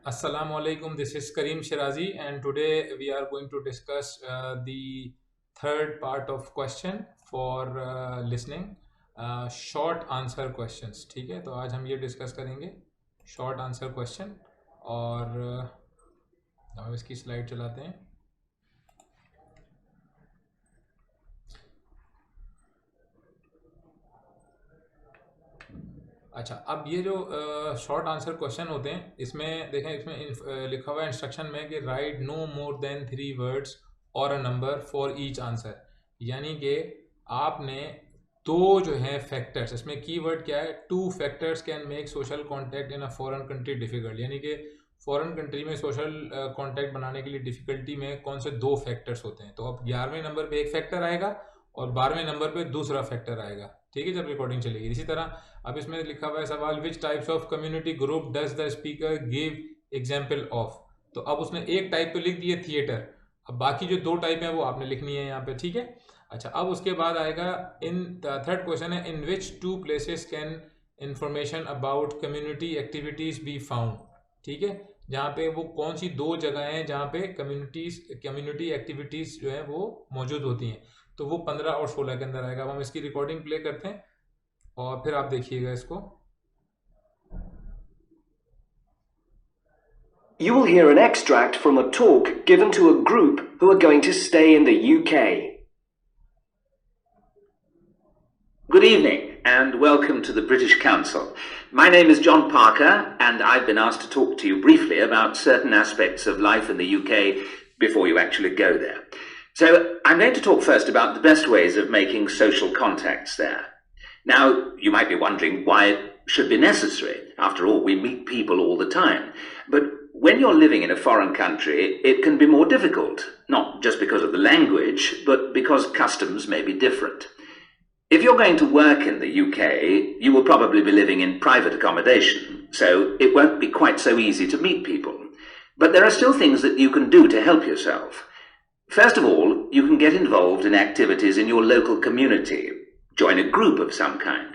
Assalamu alaikum. This is Kareem Shirazi, and today we are going to discuss the third part of question for listening. Short answer questions. ठीक है, तो आज हम ये discuss करेंगे short answer question और हम इसकी स्लाइड चलाते हैं. अच्छा, अब ये जो शॉर्ट आंसर क्वेश्चन होते हैं, इसमें देखें, इसमें लिखा हुआ है इंस्ट्रक्शन में कि write no more than 3 words और a number for each answer. यानी कि आपने दो जो है फैक्टर्स, इसमें कीवर्ड क्या है, 2 factors can make social contact in a foreign country difficult. यानी कि फॉरेन कंट्री में सोशल कॉन्टैक्ट बनाने के लिए डिफिकल्टी में कौन से 2 फैक्टर्स होते हैं. तो अब 11वें नंबर पे एक फैक्टर आएगा और 12वें नंबर पे दूसरा फैक्टर आएगा. ठीक है, जब रिकॉर्डिंग चलेगी. इसी तरह अब इसमें लिखा हुआ है सवाल, which types of community group does the speaker give example of. तो अब उसने एक टाइप तो लिख दिए थिएटर, अब बाकी जो 2 टाइप है वो आपने लिखनी है यहाँ पे. ठीक है. अच्छा, अब उसके बाद आएगा इन थर्ड क्वेश्चन है, इन विच 2 places can information about community activities be found. ठीक है, जहाँ पे वो कौन सी 2 जगह हैं जहाँ पे कम्युनिटी एक्टिविटीज जो है वो मौजूद होती हैं. तो वो 15 और 16 के अंदर आएगा. अब हम इसकी रिकॉर्डिंग प्ले करते हैं और फिर आप देखिएगा इसको. You will hear an extract from a talk given to a group who are going to stay in the UK. Good evening and welcome to the British Council. My name is John Parker and I've been asked to talk to you briefly about certain aspects of life in the UK before you actually go there. So I'm going to talk first about the best ways of making social contacts there. Now, you might be wondering why it should be necessary. After all, we meet people all the time. But when you're living in a foreign country, it can be more difficult, not just because of the language, but because customs may be different. If you're going to work in the UK, you will probably be living in private accommodation, so it won't be quite so easy to meet people. But there are still things that you can do to help yourself. First of all, you can get involved in activities in your local community. Join a group of some kind.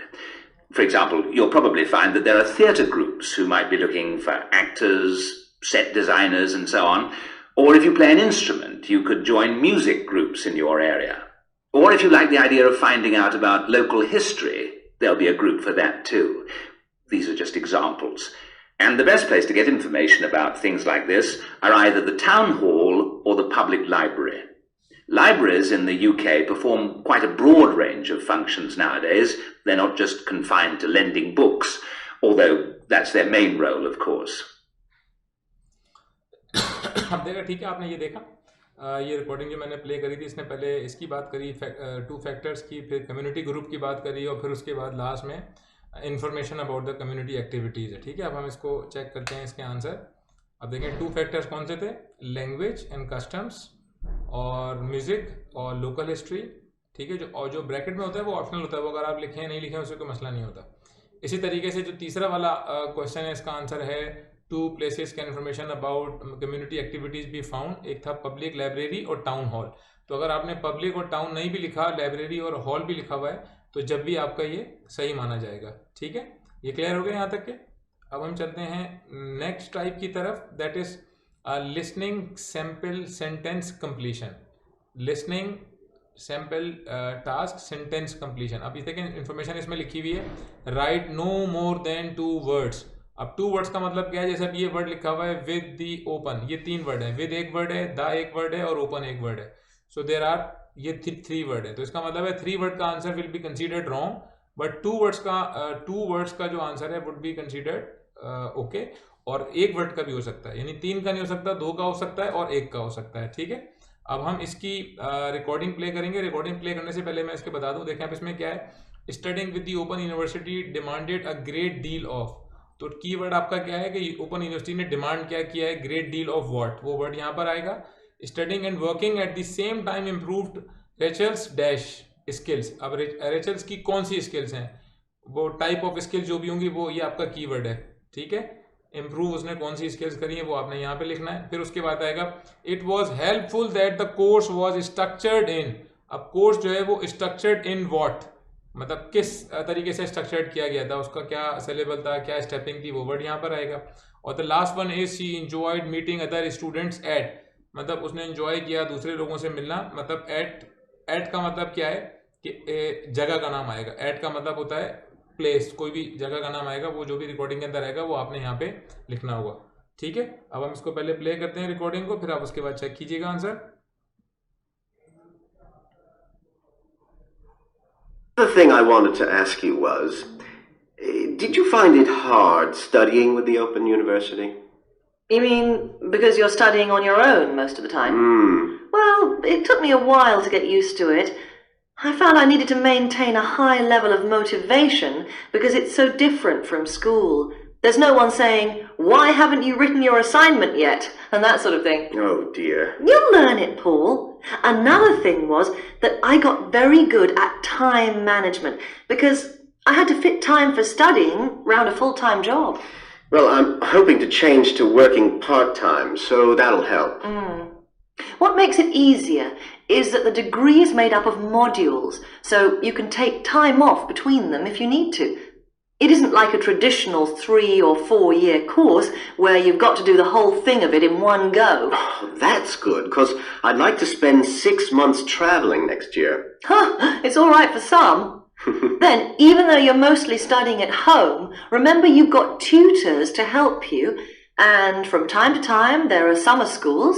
For example, you'll probably find that there are theatre groups who might be looking for actors, set designers and so on. Or if you play an instrument, you could join music groups in your area. Or if you like the idea of finding out about local history, there'll be a group for that too. These are just examples. And the best place to get information about things like this are either the town hall or the public library. Libraries in the UK perform quite a broad range of functions nowadays. They're not just confined to lending books, although that's their main role, of course. अब देखा, ठीक है, आपने ये देखा, ये recording जो मैंने प्ले करी थी, इसने पहले इसकी बात करी 2 फैक्टर्स की, फिर कम्युनिटी ग्रुप की बात करी और फिर उसके बाद लास्ट में information about the community activities है. ठीक है, अब हम इसको चेक करते हैं इसके आंसर. अब देखें 2 फैक्टर्स कौन से थे, लैंग्वेज एंड कस्टम्स और म्यूज़िक और लोकल हिस्ट्री. ठीक है, जो ब्रैकेट में होता है वो ऑप्शनल होता है, वो अगर आप लिखें नहीं लिखें उससे कोई मसला नहीं होता. इसी तरीके से जो तीसरा वाला क्वेश्चन है, इसका आंसर है 2 places can information about community activities be found. एक था पब्लिक लाइब्रेरी और टाउन हॉल. तो अगर आपने पब्लिक और टाउन नहीं भी लिखा, लाइब्रेरी और हॉल भी लिखा हुआ है, तो जब भी आपका ये सही माना जाएगा. ठीक है, ये क्लियर हो गया यहाँ तक के. अब हम चलते हैं नेक्स्ट टाइप की तरफ, that is listening sample sentence completion. Listening sample task sentence completion. अब इस देखिए इन्फॉर्मेशन इसमें लिखी हुई है, write no more than 2 words. अब 2 वर्ड्स का मतलब क्या है, जैसे अब ये वर्ड लिखा हुआ है विद दी ओपन, ये 3 वर्ड है, विद एक वर्ड है, द एक वर्ड है और ओपन एक वर्ड है. सो देर आर ये 3 वर्ड है. तो इसका मतलब है 3 वर्ड का answer will be considered wrong, but 2 words का जो आंसर है वुड बी कंसीडर्ड ओके. और एक वर्ड का भी हो सकता है, यानी 3 का नहीं हो सकता, 2 का हो सकता है और 1 का हो सकता है. ठीक है, अब हम इसकी रिकॉर्डिंग प्ले करेंगे. रिकॉर्डिंग प्ले करने से पहले मैं इसके बता दूं, देखें आप इसमें क्या है, studying with the open university demanded a great deal of. तो कीवर्ड आपका क्या है कि ओपन यूनिवर्सिटी ने डिमांड क्या किया है, ग्रेट डील ऑफ व्हाट, वो वर्ड यहाँ पर आएगा. Studying and working at the same time improved Rachel's dash skills. अब रेचल्स की कौन सी स्किल्स हैं, वो टाइप ऑफ स्किल्स जो भी होंगी वो ये आपका कीवर्ड है. ठीक है, इम्प्रूव उसने कौन सी स्किल्स करी है वो आपने यहाँ पे लिखना है. फिर उसके बाद आएगा it was helpful that the course was structured in. अब कोर्स जो है वो स्ट्रक्चर्ड इन व्हाट, मतलब किस तरीके से स्ट्रक्चर्ड किया गया था, उसका क्या सिलेबल था, क्या स्टेपिंग थी, वो वर्ड यहाँ पर आएगा। और the last one is she enjoyed meeting other students at, मतलब उसने इंजॉय किया दूसरे लोगों से मिलना, मतलब एट का मतलब क्या है कि जगह का नाम आएगा। एट का मतलब होता है प्लेस, कोई भी जगह का नाम आएगा, वो जो भी रिकॉर्डिंग के अंदर आएगा वो आपने यहाँ पे लिखना होगा। ठीक है, अब हम इसको पहले प्ले करते हैं रिकॉर्डिंग को, फिर आप उसके बाद चेक कीजिएगा answer. The thing I wanted to ask you was, did you find it hard studying with the Open University? You mean because you're studying on your own most of the time? Well, it took me a while to get used to it. I found I needed to maintain a high level of motivation because it's so different from school. There's no one saying, "Why haven't you written your assignment yet?" and that sort of thing. Oh dear. You'll learn it, Paul. Another thing was that I got very good at time management because I had to fit time for studying round a full-time job. Well, I'm hoping to change to working part-time, so that'll help. What makes it easier is that the degree is made up of modules, so you can take time off between them if you need to. It isn't like a traditional 3 or 4 year course where you've got to do the whole thing of it in one go. Oh, that's good, because I'd like to spend 6 months traveling next year. It's all right for some. Then, even though you're mostly studying at home, remember you've got tutors to help you, and from time to time there are summer schools.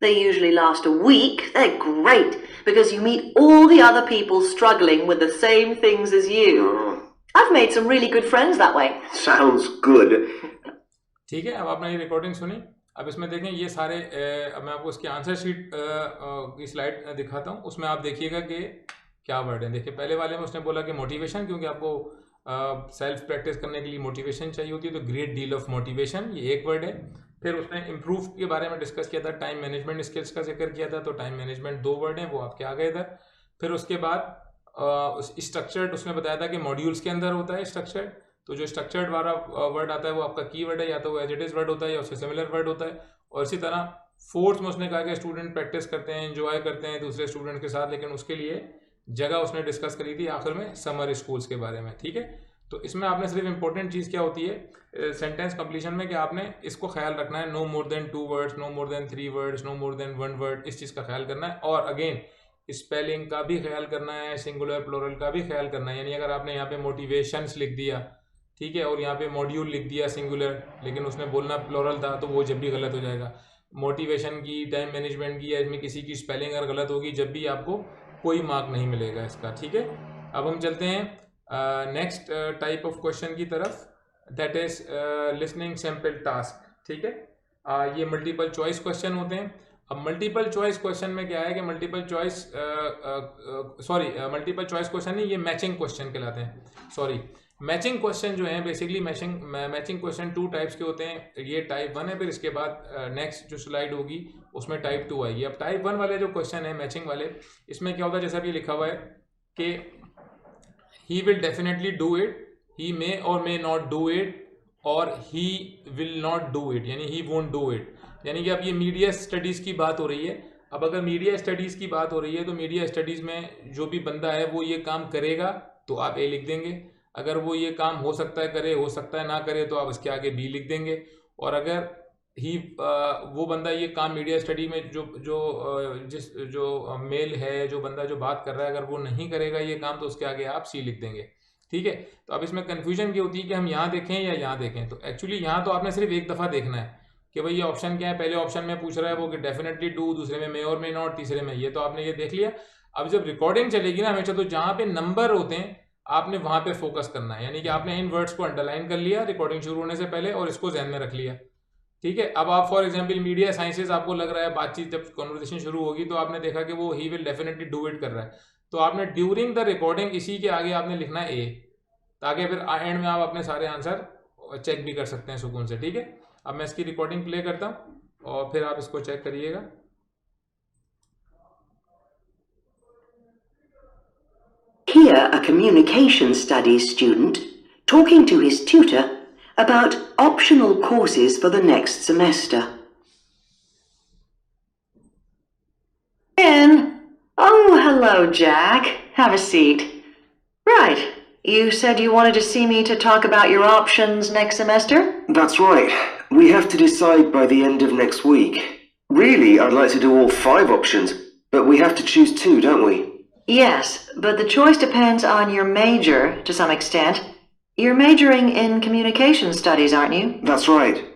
They usually last a week. They're great because you meet all the other people struggling with the same things as you. I've made some really good friends that way. Sounds good. ठीक है, अब आपने ये recording सुनी। अब इसमें देखें ये सारे अब मैं आपको इसकी आंसर शीट की स्लाइड दिखाता हूँ, उसमें आप देखिएगा कि क्या वर्ड है। देखिए पहले वाले में उसने बोला कि मोटिवेशन, क्योंकि आपको सेल्फ प्रैक्टिस करने के लिए मोटिवेशन चाहिए होती है, तो ग्रेट डील ऑफ मोटिवेशन, ये एक वर्ड है। फिर उसने इम्प्रूव के बारे में डिस्कस किया था, टाइम मैनेजमेंट स्किल्स का जिक्र किया था, तो टाइम मैनेजमेंट 2 वर्ड हैं, वो आपके आ गए इधर। फिर उसके बाद स्ट्रक्चर्ड उसने बताया था कि मॉड्यूल्स के अंदर होता है स्ट्रक्चर्ड, तो जो स्ट्रक्चर्ड वाला वर्ड आता है वो आपका की वर्ड है, या तो वो एज इट इज वर्ड होता है या उससे सिमिलर वर्ड होता है। और इसी तरह फोर्थ में उसने कहा कि स्टूडेंट प्रैक्टिस करते हैं, एंजॉय करते हैं दूसरे स्टूडेंट के साथ, लेकिन उसके लिए जगह उसने डिस्कस करी थी आखिर में समर स्कूल्स के बारे में। ठीक है, तो इसमें आपने सिर्फ इंपॉर्टेंट चीज़ क्या होती है सेंटेंस कंप्लीशन में, कि आपने इसको ख्याल रखना है, no more than 2 words, no more than 3 words, no more than 1 word, इस चीज़ का ख्याल करना है। और अगेन स्पेलिंग का भी ख्याल करना है, सिंगुलर प्लूरल का भी ख्याल करना है। यानी अगर आपने यहाँ पे मोटिवेशंस लिख दिया, ठीक है, और यहाँ पे मॉड्यूल लिख दिया सिंगुलर, लेकिन उसने बोलना प्लूरल था, तो वो जब भी गलत हो जाएगा। मोटिवेशन की, टाइम मैनेजमेंट की, या इसमें किसी की स्पेलिंग अगर गलत होगी, जब भी आपको कोई मार्क नहीं मिलेगा इसका। ठीक है, अब हम चलते हैं नेक्स्ट टाइप ऑफ क्वेश्चन की तरफ, that is listening sample task. ठीक है, ये मल्टीपल चॉइस क्वेश्चन होते हैं। अब मल्टीपल चॉइस क्वेश्चन में क्या है कि मल्टीपल चॉइस क्वेश्चन नहीं, ये मैचिंग क्वेश्चन कहलाते हैं। सॉरी, मैचिंग क्वेश्चन जो है बेसिकली मैचिंग क्वेश्चन 2 टाइप्स के होते हैं। ये टाइप 1 है, फिर इसके बाद नेक्स्ट जो स्लाइड होगी उसमें टाइप 2 आएगी। अब टाइप 1 वाले जो क्वेश्चन है मैचिंग वाले, इसमें क्या होता है, जैसा भी लिखा हुआ है कि he will definitely do it, he may और मे नॉट डू इट, और he will not do it, यानी ही वोंट डू इट। यानी कि अब ये मीडिया स्टडीज़ की बात हो रही है। अब अगर मीडिया स्टडीज़ की बात हो रही है, तो मीडिया स्टडीज़ में जो भी बंदा है वो ये काम करेगा, तो आप ए लिख देंगे। अगर वो ये काम हो सकता है करे, हो सकता है ना करे, तो आप इसके आगे बी लिख देंगे। और अगर ही वो बंदा ये काम मीडिया स्टडी में जो मेल है, जो बंदा जो बात कर रहा है, अगर वो नहीं करेगा ये काम, तो उसके आगे आप सी लिख देंगे। ठीक है, तो अब इसमें कन्फ्यूजन क्या होती है कि हम यहाँ देखें या यहाँ देखें। तो एक्चुअली यहाँ तो आपने सिर्फ एक दफ़ा देखना है कि भाई ये ऑप्शन क्या है। पहले ऑप्शन में पूछ रहा है वो कि डेफिनेटली डू, दूसरे में मे और मे नॉट, तीसरे में ये, तो आपने ये देख लिया। अब जब रिकॉर्डिंग चलेगी ना हमेशा, तो जहाँ पे नंबर होते हैं आपने वहाँ पे फोकस करना है। यानी कि आपने इन वर्ड्स को अंडरलाइन कर लिया रिकॉर्डिंग शुरू होने से पहले, और इसको ध्यान में रख लिया। ठीक है, अब आप फॉर एग्जांपल मीडिया साइंसेज, आपको लग रहा है बातचीत जब कॉन्वर्सेशन शुरू होगी तो आपने देखा कि वो ही विल डेफिनेटली डू इट कर रहा है, तो आपने ड्यूरिंग द रिकॉर्डिंग इसी के आगे आपने लिखना है ए, ताकि फिर एंड में आप अपने सारे आंसर चेक भी कर सकते हैं सुकून से। ठीक है, अब मैं इसकी रिकॉर्डिंग प्ले करता हूँ और फिर आप इसको चेक करिएगा। Hear a communication studies student talking to his tutor about optional courses for the next semester. In. Oh, hello, Jack. Have a seat. Right. You said you wanted to see me to talk about your options next semester? That's right. We have to decide by the end of next week. Really, I'd like to do all 5 options, but we have to choose 2, don't we? Yes, but the choice depends on your major to some extent. You're majoring in communication studies, aren't you? That's right.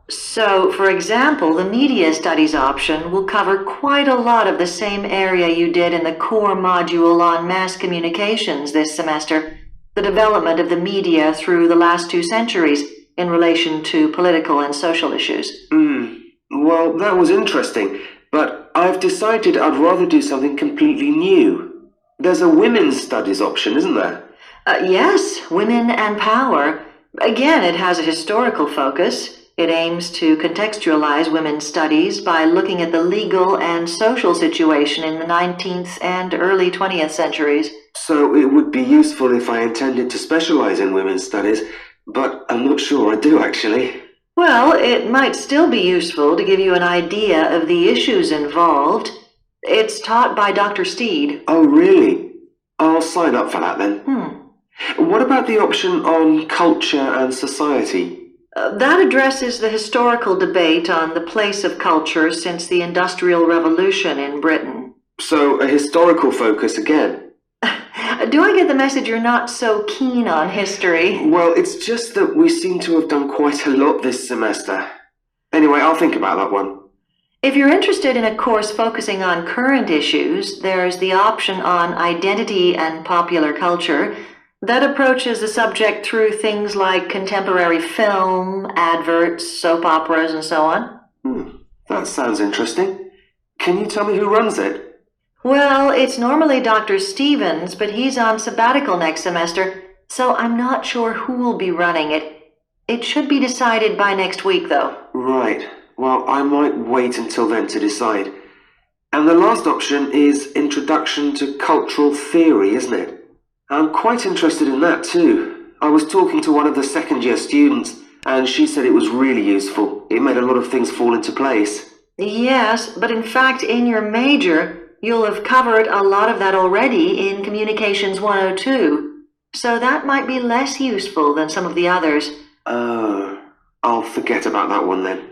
So, for example, the media studies option will cover quite a lot of the same area you did in the core module on mass communications this semester, the development of the media through the last 2 centuries in relation to political and social issues. Well, that was interesting, but I've decided I'd rather do something completely new. There's a women's studies option, isn't there? Yes, women and power. Again, it has a historical focus. It aims to contextualize women's studies by looking at the legal and social situation in the 19th and early 20th centuries. So it would be useful if I intended to specialize in women's studies, but I'm not sure I do actually. Well, it might still be useful to give you an idea of the issues involved. It's taught by Dr. Steed. Oh, really? I'll sign up for that then. What about the option on culture and society? That addresses the historical debate on the place of culture since the Industrial Revolution in Britain. So a historical focus again. Do I get the message you're not so keen on history? Well, it's just that we seem to have done quite a lot this semester. Anyway, I'll think about that one. If you're interested in a course focusing on current issues, there's the option on identity and popular culture that approaches the subject through things like contemporary film, adverts, soap operas, and so on. That sounds interesting. Can you tell me who runs it? Well, it's normally Dr. Stevens, but he's on sabbatical next semester, so I'm not sure who will be running it. It should be decided by next week, though. Right. Well, I might wait until then to decide. And the last option is Introduction to Cultural Theory, isn't it? I'm quite interested in that too. I was talking to one of the second-year students, and she said it was really useful. It made a lot of things fall into place. Yes, but in fact, in your major, you'll have covered a lot of that already in Communications 102. So that might be less useful than some of the others. I'll forget about that one then.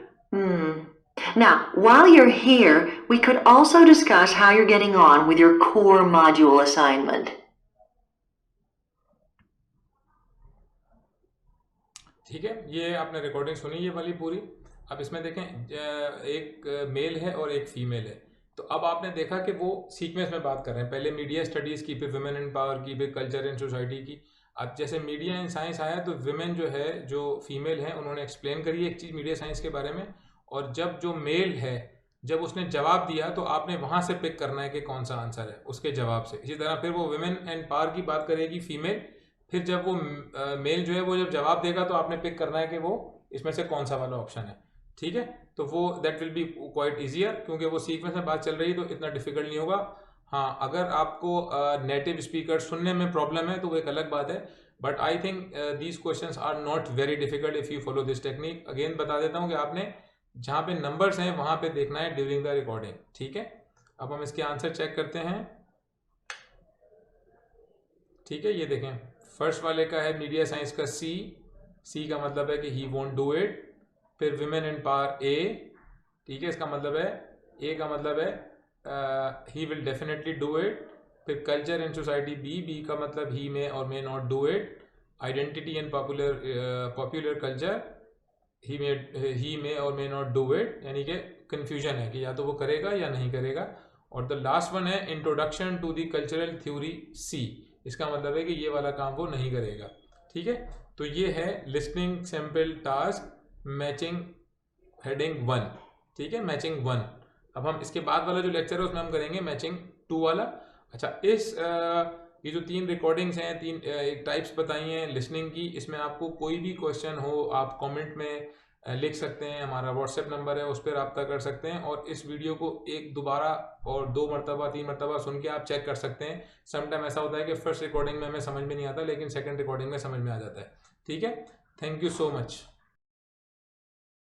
Now, while you're here, we could also discuss how you're getting on with your core module assignment. ठीक है, ये आपने recording सुनी ये वाली पूरी। अब इसमें देखें एक मेल है और एक फीमेल है। तो अब आपने देखा कि वो सीक्वेंस में बात कर रहे हैं, पहले मीडिया स्टडीज़ की, फिर वुमेन एंड पावर की, फिर कल्चर एंड सोसाइटी की। अब जैसे मीडिया एंड साइंस आया तो विमेन जो है, जो फीमेल है, उन्होंने एक्सप्लेन करी एक चीज़ मीडिया साइंस के बारे में, और जब जो मेल है जब उसने जवाब दिया तो आपने वहाँ से पिक करना है कि कौन सा आंसर है उसके जवाब से। इसी तरह फिर वो वुमेन एंड पावर की बात करेगी फीमेल, फिर जब वो मेल जो है वो जब जवाब देगा तो आपने पिक करना है कि वो इसमें से कौन सा वाला ऑप्शन है। ठीक है, तो वो that will be quite easier, क्योंकि वो सीक्वेंस में बात चल रही है तो इतना डिफिकल्ट नहीं होगा। हाँ, अगर आपको नेटिव स्पीकर सुनने में प्रॉब्लम है तो वो एक अलग बात है, but I think these questions are not very difficult if you follow this technique. Again बता देता हूँ कि आपने जहाँ पे नंबर्स हैं वहाँ पे देखना है ड्यूरिंग द रिकॉर्डिंग। ठीक है, अब हम इसके आंसर चेक करते हैं। ठीक है, ये देखें, फर्स्ट वाले का है मीडिया साइंस का सी का मतलब है कि ही वोंट डू इट। फिर विमेन एंड पावर ए, ठीक है, इसका मतलब है ए का मतलब है he will definitely do it. फिर कल्चर एंड सोसाइटी बी का मतलब ही मे और may not do it. Identity and popular culture he may और मे नॉट डू इट, यानी कि कन्फ्यूजन है कि या तो वो करेगा या नहीं करेगा। और द लास्ट वन है introduction to the cultural theory C, इसका मतलब है कि ये वाला काम वो नहीं करेगा। ठीक है, तो ये है listening sample task matching heading 1। ठीक है, मैचिंग 1। अब हम इसके बाद वाला जो लेक्चर है उसमें हम करेंगे मैचिंग 2 वाला। अच्छा, इस ये जो 3 रिकॉर्डिंग्स हैं, 3 एक टाइप्स बताई हैं लिसनिंग की, इसमें आपको कोई भी क्वेश्चन हो आप कमेंट में लिख सकते हैं। हमारा व्हाट्सएप नंबर है, उस पर रब्ता कर सकते हैं, और इस वीडियो को एक दोबारा और 2 मरतबा 3 मरतबा सुन के आप चेक कर सकते हैं। समटाइम ऐसा होता है कि फर्स्ट रिकॉर्डिंग में हमें समझ में नहीं आता, लेकिन सेकंड रिकॉर्डिंग में समझ में आ जाता है। ठीक है, थैंक यू सो मच।